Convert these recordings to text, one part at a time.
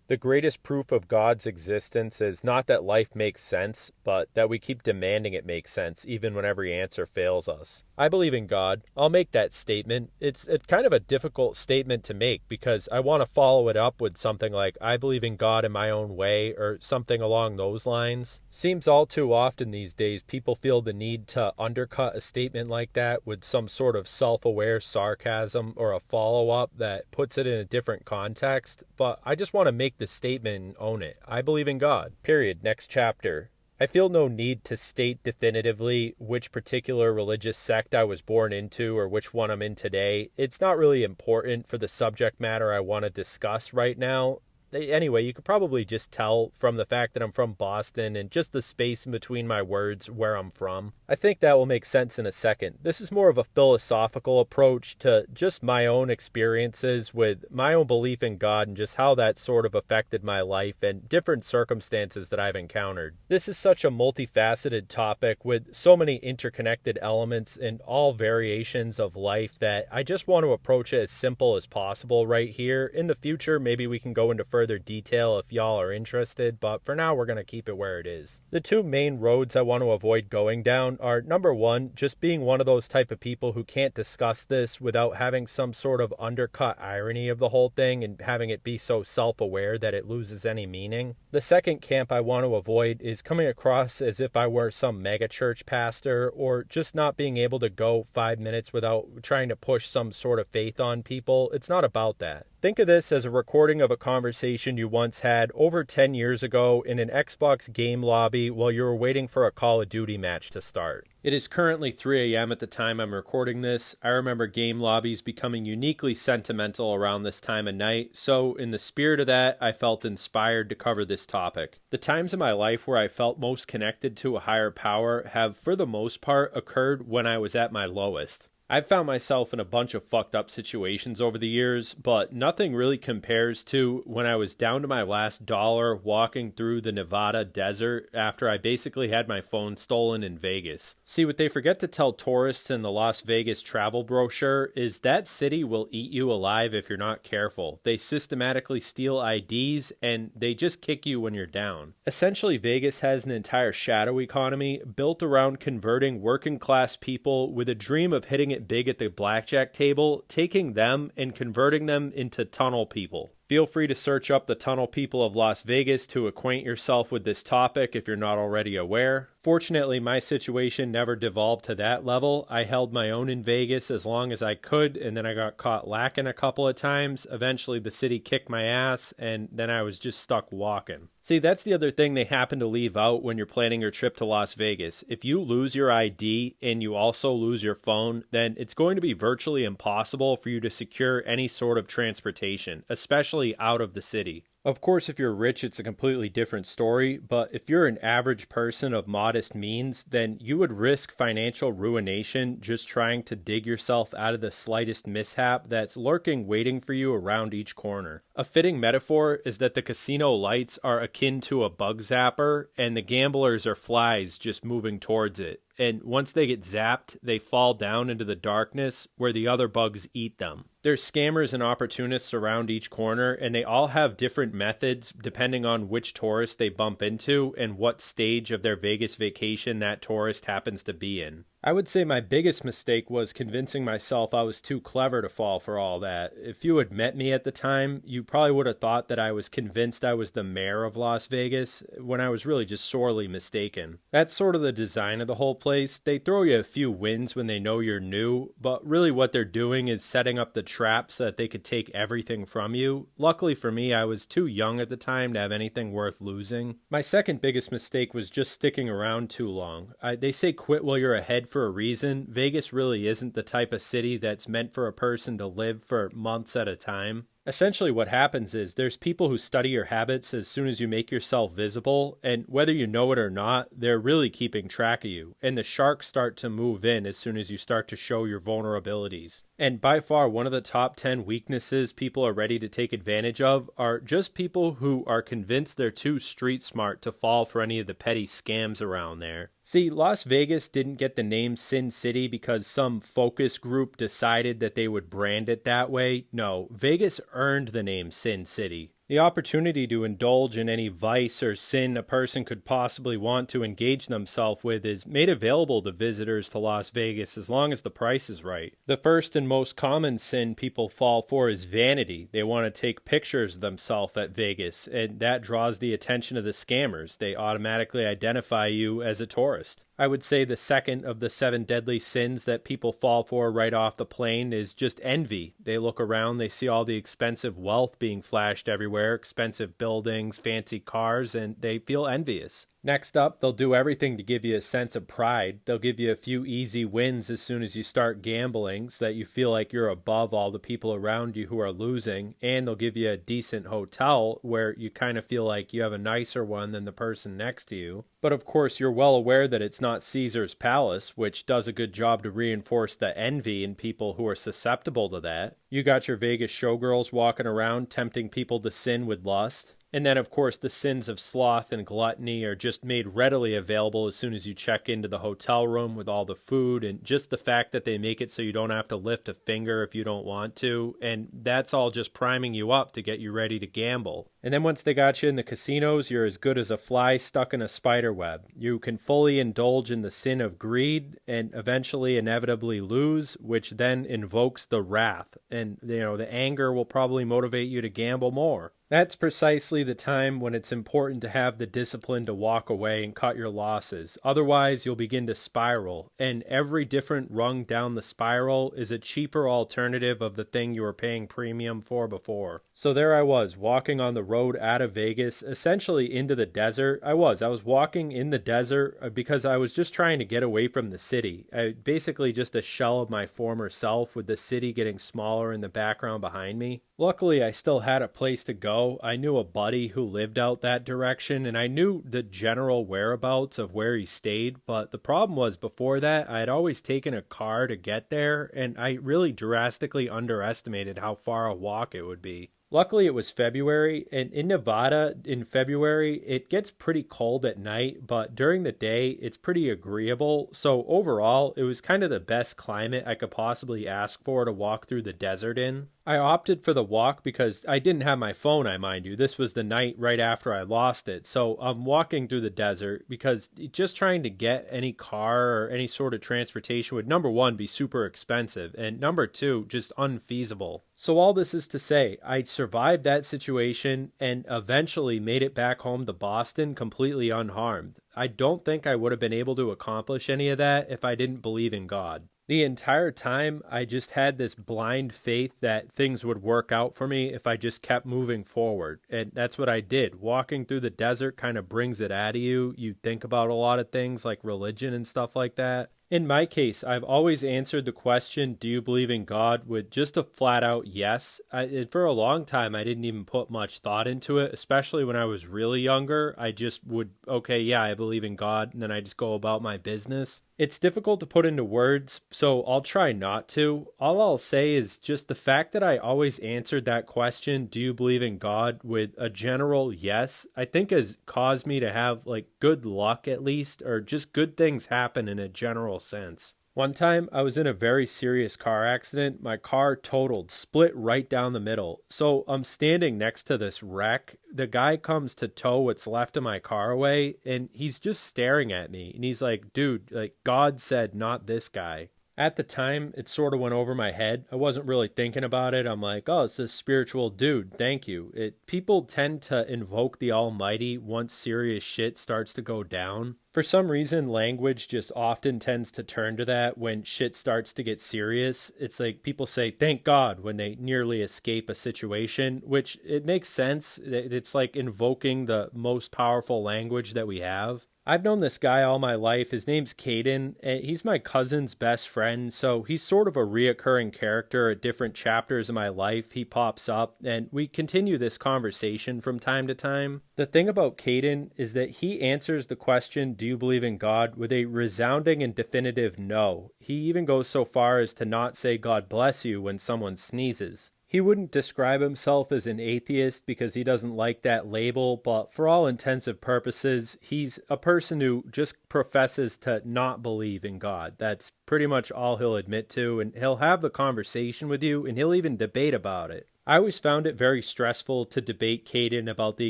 The greatest proof of God's existence is not that life makes sense, but that we keep demanding it makes sense even when every answer fails us. I believe in God. I'll make that statement. It's kind of a difficult statement to make because I want to follow it up with something like, I believe in God in my own way, or something along those lines. Seems all too often these days people feel the need to undercut a statement like that with some sort of self-aware sarcasm or a follow-up that puts it in a different context, but I just want to make the statement and own it. I believe in God. Period. Next chapter. I feel no need to state definitively which particular religious sect I was born into or which one I'm in today. It's not really important for the subject matter I want to discuss right now. Anyway, you could probably just tell from the fact that I'm from Boston and just the space in between my words where I'm from. I think that will make sense in a second. This is more of a philosophical approach to just my own experiences with my own belief in God and just how that sort of affected my life and different circumstances that I've encountered. This is such a multifaceted topic with so many interconnected elements and all variations of life that I just want to approach it as simple as possible right here. In the future, maybe we can go into further detail if y'all are interested, but for now we're going to keep it where it is. The two main roads I want to avoid going down are, number one, just being one of those type of people who can't discuss this without having some sort of undercut irony of the whole thing and having it be so self-aware that it loses any meaning. The second camp I want to avoid is coming across as if I were some megachurch pastor or just not being able to go 5 minutes without trying to push some sort of faith on people. It's not about that. Think of this as a recording of a conversation you once had over 10 years ago in an Xbox game lobby while you were waiting for a Call of Duty match to start. It is currently 3 a.m. at the time I'm recording this. I remember game lobbies becoming uniquely sentimental around this time of night, so in the spirit of that, I felt inspired to cover this topic. The times in my life where I felt most connected to a higher power have, for the most part, occurred when I was at my lowest. I've found myself in a bunch of fucked up situations over the years, but nothing really compares to when I was down to my last dollar walking through the Nevada desert after I basically had my phone stolen in Vegas. See, what they forget to tell tourists in the Las Vegas travel brochure is that city will eat you alive if you're not careful. They systematically steal IDs and they just kick you when you're down. Essentially, Vegas has an entire shadow economy built around converting working class people with a dream of hitting it big at the blackjack table, taking them and converting them into tunnel people. Feel free to search up the tunnel people of Las Vegas to acquaint yourself with this topic if you're not already aware. Fortunately, my situation never devolved to that level. I held my own in Vegas as long as I could, and then I got caught lacking a couple of times. Eventually, the city kicked my ass, and then I was just stuck walking. See, that's the other thing they happen to leave out when you're planning your trip to Las Vegas. If you lose your ID and you also lose your phone, then it's going to be virtually impossible for you to secure any sort of transportation, especially out of the city. Of course, if you're rich, it's a completely different story, but if you're an average person of modest means, then you would risk financial ruination just trying to dig yourself out of the slightest mishap that's lurking waiting for you around each corner. A fitting metaphor is that the casino lights are akin to a bug zapper, and the gamblers are flies just moving towards it. And once they get zapped, they fall down into the darkness where the other bugs eat them. There's scammers and opportunists around each corner, and they all have different methods depending on which tourist they bump into and what stage of their Vegas vacation that tourist happens to be in. I would say my biggest mistake was convincing myself I was too clever to fall for all that. If you had met me at the time, you probably would have thought that I was convinced I was the mayor of Las Vegas, when I was really just sorely mistaken. That's sort of the design of the whole place. They throw you a few wins when they know you're new, but really what they're doing is setting up the trap so that they could take everything from you. Luckily for me, I was too young at the time to have anything worth losing. My second biggest mistake was just sticking around too long. They say quit while you're ahead for a reason. Vegas really isn't the type of city that's meant for a person to live for months at a time. Essentially what happens is there's people who study your habits as soon as you make yourself visible, and whether you know it or not, they're really keeping track of you, and the sharks start to move in as soon as you start to show your vulnerabilities. And by far, one of the top 10 weaknesses people are ready to take advantage of are just people who are convinced they're too street smart to fall for any of the petty scams around there. See, Las Vegas didn't get the name Sin City because some focus group decided that they would brand it that way. No, Vegas earned the name Sin City. The opportunity to indulge in any vice or sin a person could possibly want to engage themselves with is made available to visitors to Las Vegas as long as the price is right. The first and most common sin people fall for is vanity. They want to take pictures of themselves at Vegas, and that draws the attention of the scammers. They automatically identify you as a tourist. I would say the second of the 7 deadly sins that people fall for right off the plane is just envy. They look around, they see all the expensive wealth being flashed everywhere, expensive buildings, fancy cars, and they feel envious. Next up, they'll do everything to give you a sense of pride. They'll give you a few easy wins as soon as you start gambling so that you feel like you're above all the people around you who are losing, and they'll give you a decent hotel where you kind of feel like you have a nicer one than the person next to you. But of course, you're well aware that it's not Caesar's palace, which does a good job to reinforce the envy in people who are susceptible to that. You got your Vegas showgirls walking around tempting people to sin with lust. And then, of course, the sins of sloth and gluttony are just made readily available as soon as you check into the hotel room with all the food, and just the fact that they make it so you don't have to lift a finger if you don't want to, and that's all just priming you up to get you ready to gamble. And then once they got you in the casinos, you're as good as a fly stuck in a spider web. You can fully indulge in the sin of greed and eventually inevitably lose, which then invokes the wrath. And, the anger will probably motivate you to gamble more. That's precisely the time when it's important to have the discipline to walk away and cut your losses. Otherwise, you'll begin to spiral, and every different rung down the spiral is a cheaper alternative of the thing you were paying premium for before. So there I was, walking on the road out of Vegas, essentially into the desert. I was walking in the desert because I was just trying to get away from the city. Basically just a shell of my former self, with the city getting smaller in the background behind me. Luckily, I still had a place to go. I knew a buddy who lived out that direction, and I knew the general whereabouts of where he stayed, but the problem was before that, I had always taken a car to get there, and I really drastically underestimated how far a walk it would be. Luckily, it was February, and in Nevada, in February, it gets pretty cold at night, but during the day, it's pretty agreeable. So overall, it was kind of the best climate I could possibly ask for to walk through the desert in. I opted for the walk because I didn't have my phone, I mind you. This was the night right after I lost it. So I'm walking through the desert because just trying to get any car or any sort of transportation would, number one, be super expensive, and number two, just unfeasible. So all this is to say, I survived that situation and eventually made it back home to Boston completely unharmed. I don't think I would have been able to accomplish any of that if I didn't believe in God. The entire time, I just had this blind faith that things would work out for me if I just kept moving forward. And that's what I did. Walking through the desert kind of brings it out of you. You think about a lot of things like religion and stuff like that. In my case, I've always answered the question, do you believe in God, with just a flat out yes. For a long time, I didn't even put much thought into it, especially when I was really younger. I just would, okay, yeah, I believe in God, and then I just go about my business. It's difficult to put into words, so I'll try not to. All I'll say is just the fact that I always answered that question, do you believe in God, with a general yes, I think has caused me to have good luck at least, or just good things happen in a general sense. One time, I was in a very serious car accident. My car totaled, split right down the middle. So I'm standing next to this wreck. The guy comes to tow what's left of my car away, and he's just staring at me. And he's like, dude, God said, not this guy. At the time, it sort of went over my head. I wasn't really thinking about it. I'm like, oh, it's a spiritual dude. Thank you. People tend to invoke the Almighty once serious shit starts to go down. For some reason, language just often tends to turn to that when shit starts to get serious. It's like people say, thank God, when they nearly escape a situation, which it makes sense. It's like invoking the most powerful language that we have. I've known this guy all my life. His name's Caden. He's my cousin's best friend, so he's sort of a reoccurring character at different chapters of my life. He pops up, and we continue this conversation from time to time. The thing about Caden is that he answers the question, do you believe in God, with a resounding and definitive no. He even goes so far as to not say God bless you when someone sneezes. He wouldn't describe himself as an atheist because he doesn't like that label, but for all intensive purposes, he's a person who just professes to not believe in God. That's pretty much all he'll admit to, and he'll have the conversation with you, and he'll even debate about it. I always found it very stressful to debate Caden about the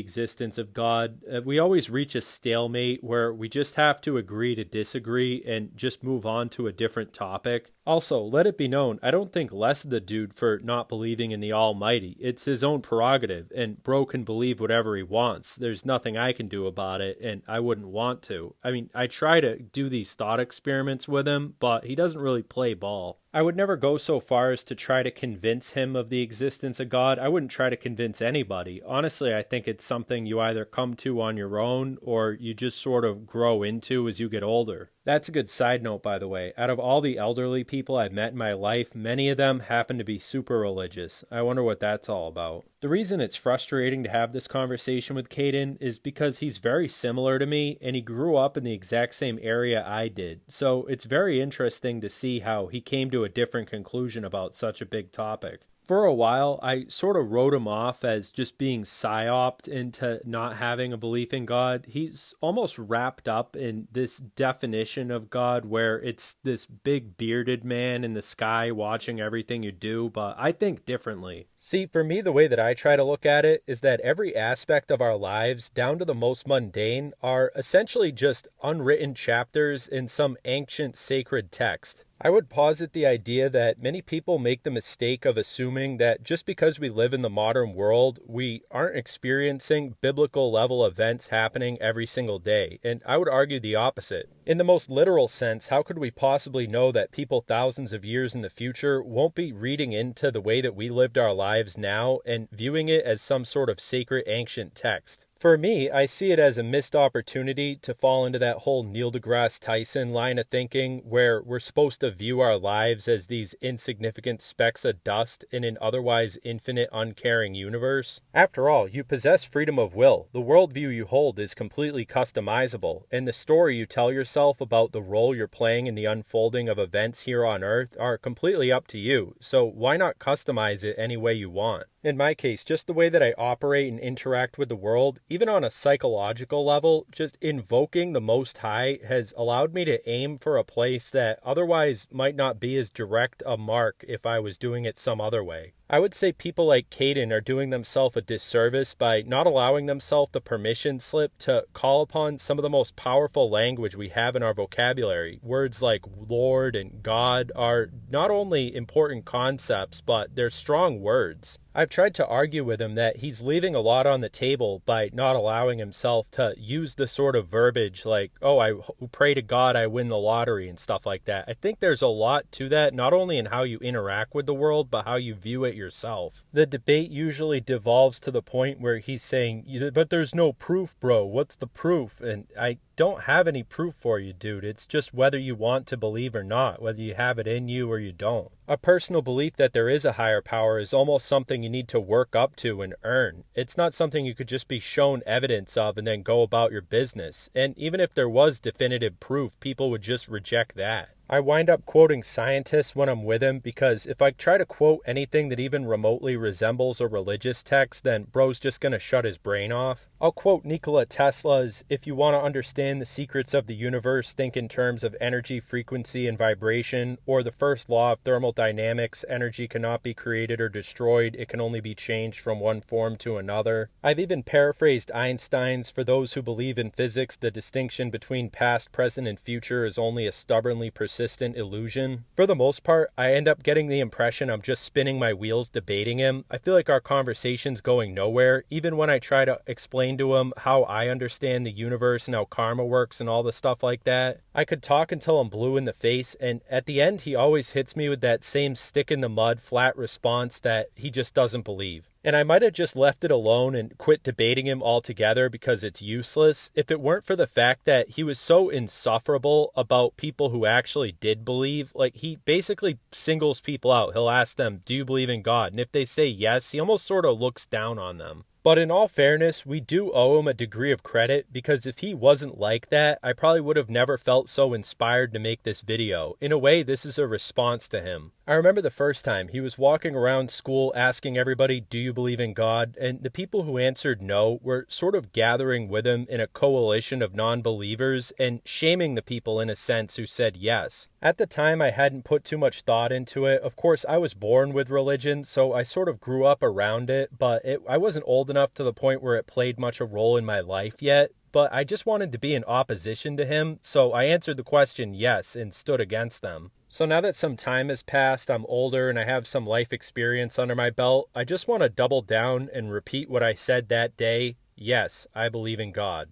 existence of God. We always reach a stalemate where we just have to agree to disagree and just move on to a different topic. Also, let it be known, I don't think less of the dude for not believing in the Almighty. It's his own prerogative, and bro can believe whatever he wants. There's nothing I can do about it, and I wouldn't want to. I mean, I try to do these thought experiments with him, but he doesn't really play ball. I would never go so far as to try to convince him of the existence of God. I wouldn't try to convince anybody. Honestly, I think it's something you either come to on your own or you just sort of grow into as you get older. That's a good side note, by the way. Out of all the elderly people I've met in my life, many of them happen to be super religious. I wonder what that's all about. The reason it's frustrating to have this conversation with Caden is because he's very similar to me and he grew up in the exact same area I did. So it's very interesting to see how he came to a different conclusion about such a big topic. For a while, I sort of wrote him off as just being psyoped into not having a belief in God. He's almost wrapped up in this definition of God where it's this big bearded man in the sky watching everything you do, but I think differently. See, for me, the way that I try to look at it is that every aspect of our lives, down to the most mundane, are essentially just unwritten chapters in some ancient sacred text. I would posit the idea that many people make the mistake of assuming that just because we live in the modern world, we aren't experiencing biblical level events happening every single day. And I would argue the opposite. In the most literal sense, how could we possibly know that people thousands of years in the future won't be reading into the way that we lived our lives now and viewing it as some sort of sacred ancient text? For me, I see it as a missed opportunity to fall into that whole Neil deGrasse Tyson line of thinking where we're supposed to view our lives as these insignificant specks of dust in an otherwise infinite, uncaring universe. After all, you possess freedom of will. The worldview you hold is completely customizable, and the story you tell yourself about the role you're playing in the unfolding of events here on Earth are completely up to you, so why not customize it any way you want? In my case, just the way that I operate and interact with the world, even on a psychological level, just invoking the Most High has allowed me to aim for a place that otherwise might not be as direct a mark if I was doing it some other way. I would say people like Caden are doing themselves a disservice by not allowing themselves the permission slip to call upon some of the most powerful language we have in our vocabulary. Words like Lord and God are not only important concepts, but they're strong words. I've tried to argue with him that he's leaving a lot on the table by not allowing himself to use the sort of verbiage like, oh, I pray to God I win the lottery and stuff like that. I think there's a lot to that, not only in how you interact with the world, but how you view it yourself. The debate usually devolves to the point where he's saying, but there's no proof, bro. What's the proof? And I don't have any proof for you, dude. It's just whether you want to believe or not, whether you have it in you or you don't. A personal belief that there is a higher power is almost something you need to work up to and earn. It's not something you could just be shown evidence of and then go about your business. And even if there was definitive proof, people would just reject that. I wind up quoting scientists when I'm with him because if I try to quote anything that even remotely resembles a religious text, then bro's just going to shut his brain off. I'll quote Nikola Tesla's, "If you want to understand the secrets of the universe, think in terms of energy, frequency, and vibration," or the first law of thermodynamics, energy cannot be created or destroyed, it can only be changed from one form to another. I've even paraphrased Einstein's, "For those who believe in physics, the distinction between past, present, and future is only a stubbornly persistent illusion." For the most part, I end up getting the impression I'm just spinning my wheels debating him. I feel like our conversation's going nowhere, even when I try to explain to him how I understand the universe and how karma works and all the stuff like that. I could talk until I'm blue in the face, and at the end he always hits me with that same stick in the mud flat response that he just doesn't believe. And I might have just left it alone and quit debating him altogether because it's useless if it weren't for the fact that he was so insufferable about people who actually did believe. Like, he basically singles people out. He'll ask them, "Do you believe in God?" And if they say yes, he almost sort of looks down on them. But in all fairness, we do owe him a degree of credit because if he wasn't like that, I probably would have never felt so inspired to make this video. In a way, this is a response to him. I remember the first time he was walking around school asking everybody, "Do you believe in God?" And the people who answered no were sort of gathering with him in a coalition of non-believers and shaming the people in a sense who said yes. At the time, I hadn't put too much thought into it. Of course, I was born with religion, so I sort of grew up around it, but I wasn't old enough to the point where it played much a role in my life yet. But I just wanted to be in opposition to him, so I answered the question yes and stood against them. So now that some time has passed, I'm older and I have some life experience under my belt, I just want to double down and repeat what I said that day. Yes, I believe in God.